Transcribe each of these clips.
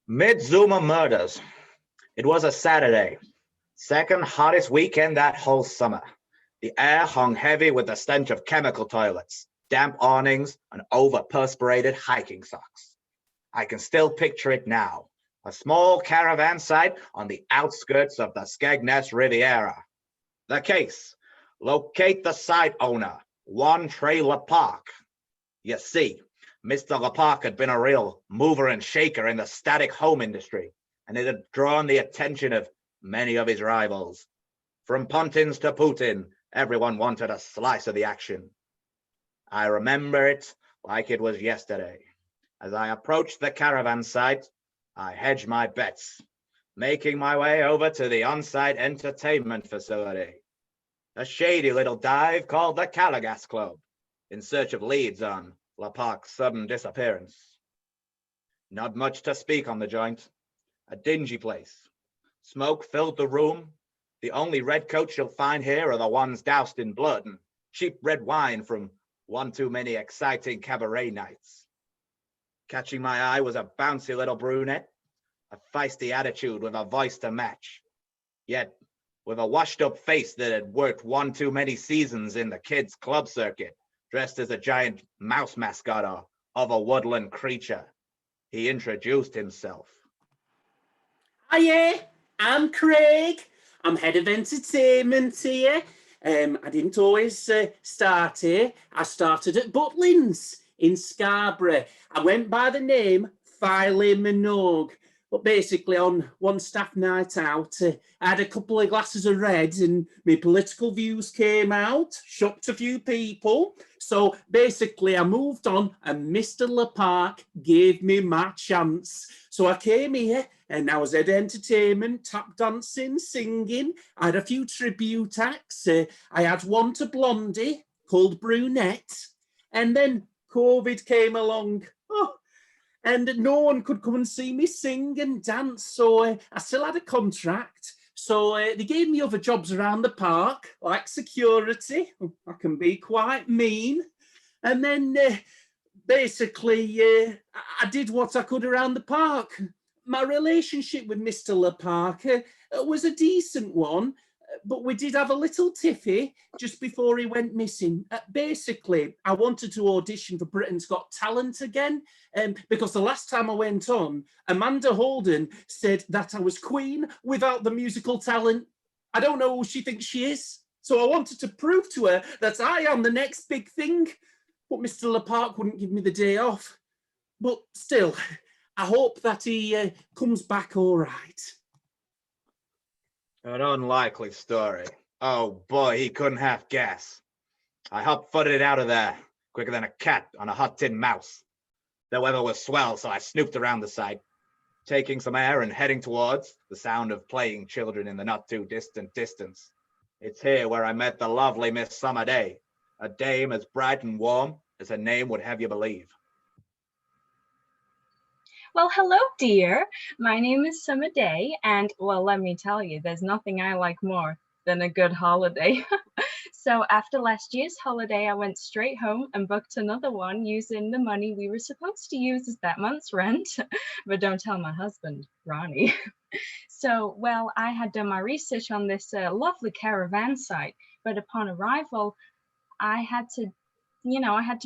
Midzoomer Murders. It was a Saturday, second hottest weekend that whole summer. The air hung heavy with the stench of chemical toilets, damp awnings, and over-perspirated hiking socks. I can still picture it now, a small caravan site on the outskirts of the Skegness Riviera. The case: locate the site owner, one Tray LaParkè. You see, Mr. LaParkè had been a real mover and shaker in the static home industry, and it had drawn the attention of many of his rivals. From Pontins to Putin, everyone wanted a slice of the action. I remember it like it was yesterday. As I approached the caravan site, I hedged my bets, making my way over to the on-site entertainment facility, a shady little dive called the Calagas Club, in search of leads on LaParkè's sudden disappearance. Not much to speak on the joint. A dingy place. Smoke filled the room. The only redcoats you'll find here are the ones doused in blood and cheap red wine from one too many exciting cabaret nights. Catching my eye was a bouncy little brunette, a feisty attitude with a voice to match, yet with a washed-up face that had worked one too many seasons in the kids' club circuit, dressed as a giant mouse mascot of a woodland creature. He introduced himself. Hiya, I'm Craig. I'm head of entertainment here. I didn't always start here. I started at Butlins in Scarborough. I went by the name Filey Minogue. But basically, on one staff night out, I had a couple of glasses of red and my political views came out, shocked a few people. So basically, I moved on and Mr. LaParkè gave me my chance. So I came here and I was at entertainment, tap dancing, singing. I had a few tribute acts. I had one to Blondie called Brunette. And then COVID came along. And no one could come and see me sing and dance, so I still had a contract. So they gave me other jobs around the park, like security. I can be quite mean. And then basically, I did what I could around the park. My relationship with Mr. LaParkè was a decent one, but we did have a little tiffy just before he went missing. Basically, I wanted to audition for Britain's Got Talent again, because the last time I went on, Amanda Holden said that I was queen without the musical talent. I don't know who she thinks she is. So I wanted to prove to her that I am the next big thing. But Mr. LaParkè wouldn't give me the day off. But still, I hope that he comes back all right. An unlikely story. Oh boy, he couldn't half guess. I hot-footed it out of there, quicker than a cat on a hot tin mouse. The weather was swell, so I snooped around the site, taking some air and heading towards the sound of playing children in the not-too-distant distance. It's here where I met the lovely Miss Summer Day, a dame as bright and warm as her name would have you believe. Well, hello, dear. My name is Summer Day, and, well, let me tell you, there's nothing I like more than a good holiday. So after last year's holiday, I went straight home and booked another one using the money we were supposed to use as that month's rent. But don't tell my husband, Ronnie. So, well, I had done my research on this lovely caravan site, but upon arrival, I had to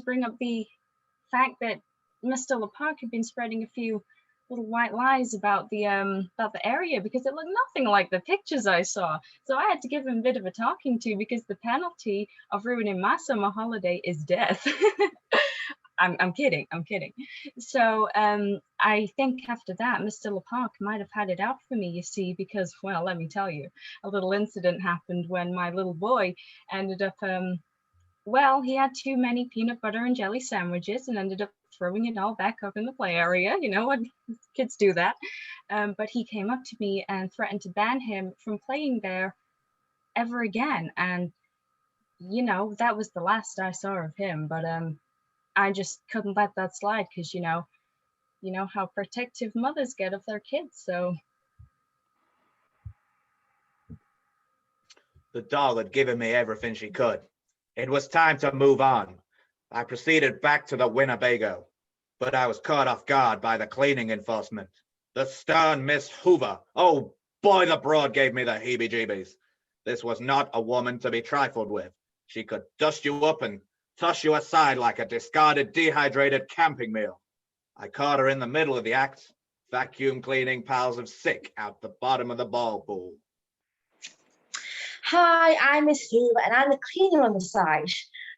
bring up the fact that Mr. LaParkè had been spreading a few little white lies about the area because it looked nothing like the pictures I saw. So I had to give him a bit of a talking to because the penalty of ruining my summer holiday is death. I'm kidding. So I think after that, Mr. LaParkè might have had it out for me, you see, because, well, let me tell you, a little incident happened when my little boy ended up, well, he had too many peanut butter and jelly sandwiches and ended up throwing it all back up in the play area. You know what, kids do that. But he came up to me and threatened to ban him from playing there ever again. And, you know, that was the last I saw of him. But I just couldn't let that slide because, you know how protective mothers get of their kids. So The doll had given me everything she could. It was time to move on. I proceeded back to the Winnebago, but I was caught off guard by the cleaning enforcement. The stern Miss Hoover. Oh boy, the broad gave me the heebie-jeebies. This was not a woman to be trifled with. She could dust you up and toss you aside like a discarded dehydrated camping meal. I caught her in the middle of the act, vacuum cleaning piles of sick out the bottom of the ball pool. Hi, I'm Miss Hoover and I'm the cleaner on the site.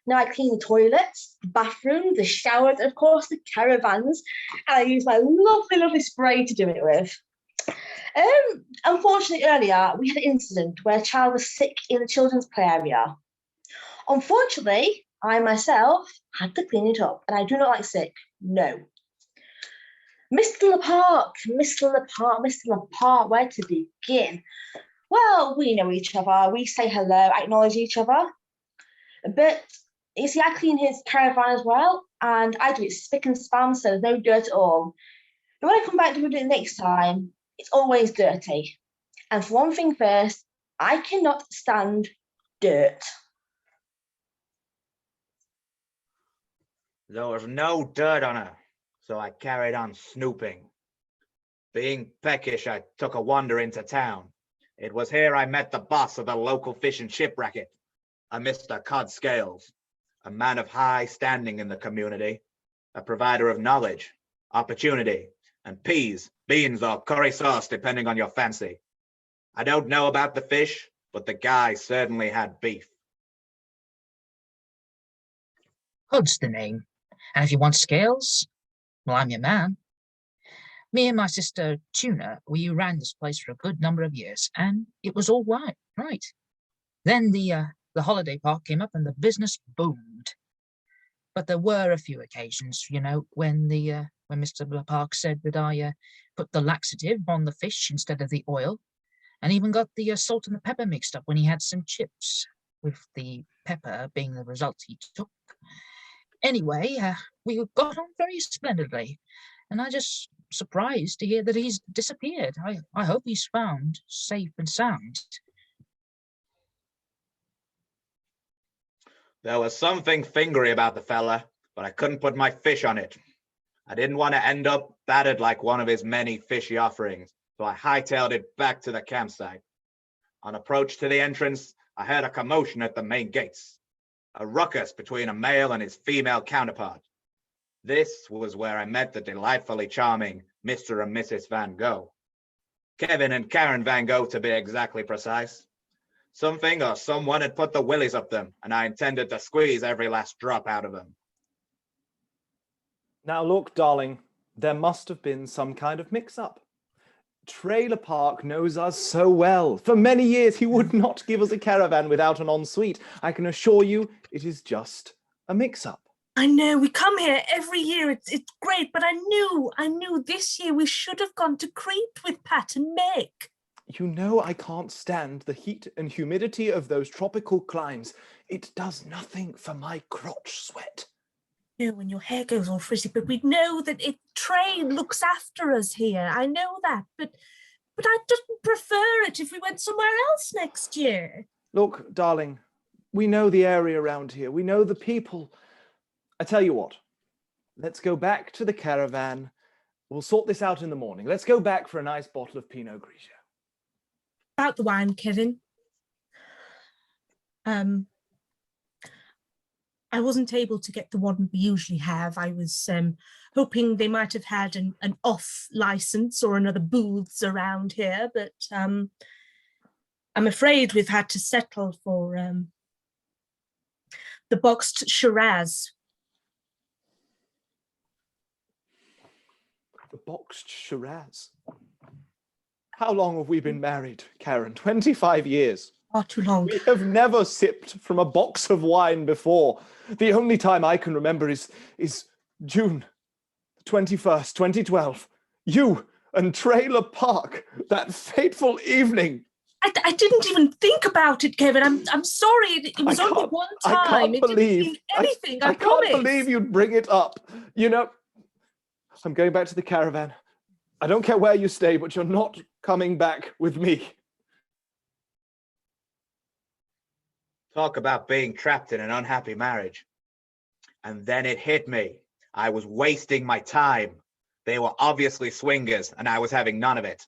Now I clean the toilets, the bathrooms, the showers, and of course the caravans. And I use my lovely, lovely spray to do it with. Unfortunately, earlier we had an incident where a child was sick in the children's play area. Unfortunately, I myself had to clean it up, and I do not like sick. No. Mr. LaParkè, where to begin? Well, we know each other. We say hello, acknowledge each other. But you see, I clean his caravan as well, and I do it spick and span, so there's no dirt at all. But when I come back to do it next time, it's always dirty. And for one thing first, I cannot stand dirt. There was no dirt on her, so I carried on snooping. Being peckish, I took a wander into town. It was here I met the boss of the local fish and chip racket, a Mr. Cod Scales, a man of high standing in the community, a provider of knowledge, opportunity, and peas, beans, or curry sauce, depending on your fancy. I don't know about the fish, but the guy certainly had beef. Hod's the name. And if you want scales, well, I'm your man. Me and my sister Tuna, we ran this place for a good number of years, and it was all right. Then the holiday park came up and the business boomed. But there were a few occasions, you know, when Mr. LaParkè said that I put the laxative on the fish instead of the oil, and even got the salt and the pepper mixed up when he had some chips, with the pepper being the result he took. Anyway, we got on very splendidly, and I just surprised to hear that he's disappeared. I hope he's found safe and sound. There was something fingery about the fella, but I couldn't put my fish on it. I didn't want to end up battered like one of his many fishy offerings, so I hightailed it back to the campsite. On approach to the entrance, I heard a commotion at the main gates, a ruckus between a male and his female counterpart. This was where I met the delightfully charming Mr. and Mrs. Van Gogh. Kevin and Karen Van Gogh, to be exactly precise. Something or someone had put the willies up them, and I intended to squeeze every last drop out of them. Now look, darling, there must have been some kind of mix-up. Tray LaParkè knows us so well. For many years, he would not give us a caravan without an ensuite. I can assure you it is just a mix-up. I know, we come here every year, it's great, but I knew this year we should have gone to Crete with Pat and Meg. You know I can't stand the heat and humidity of those tropical climes. It does nothing for my crotch sweat. You know, when your hair goes all frizzy, but we know that Tray looks after us here. I know that, but I just prefer it if we went somewhere else next year. Look, darling, we know the area around here. We know the people. I tell you what, let's go back to the caravan. We'll sort this out in the morning. Let's go back for a nice bottle of Pinot Grigio. About the wine, Kevin. I wasn't able to get the one we usually have. I was hoping they might have had an off license or another booths around here, but I'm afraid we've had to settle for the boxed Shiraz. The boxed Shiraz. How long have we been married, Karen? 25 years. Far too long. We have never sipped from a box of wine before. The only time I can remember is June 21st, 2012. You and Tray LaParkè, that fateful evening. I didn't even think about it, Kevin. I'm sorry. It was only one time. I can't believe mean anything. I can't believe you'd bring it up. You know, I'm going back to the caravan. I don't care where you stay, but you're not coming back with me. Talk about being trapped in an unhappy marriage. And then it hit me. I was wasting my time. They were obviously swingers, and I was having none of it.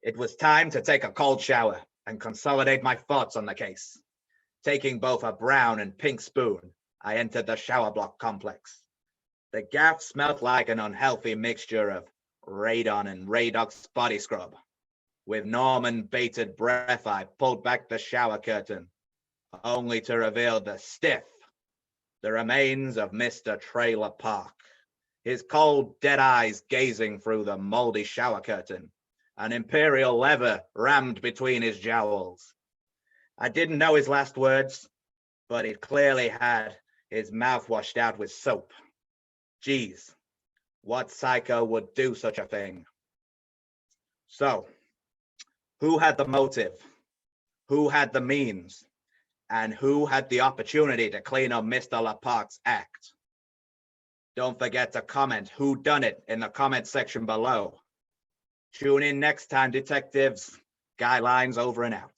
It was time to take a cold shower and consolidate my thoughts on the case. Taking both a brown and pink spoon, I entered the shower block complex. The gaff smelt like an unhealthy mixture of radon and Radox body scrub. With Norman bated breath, I pulled back the shower curtain, only to reveal the remains of Mr. Tray LaParkè, his cold, dead eyes gazing through the moldy shower curtain, an imperial lever rammed between his jowls. I didn't know his last words, but he clearly had his mouth washed out with soap. Geez, what psycho would do such a thing? So, who had the motive? Who had the means? And who had the opportunity to clean up Mr. LaParkè's act? Don't forget to comment who done it in the comment section below. Tune in next time, detectives. Guidelines over and out.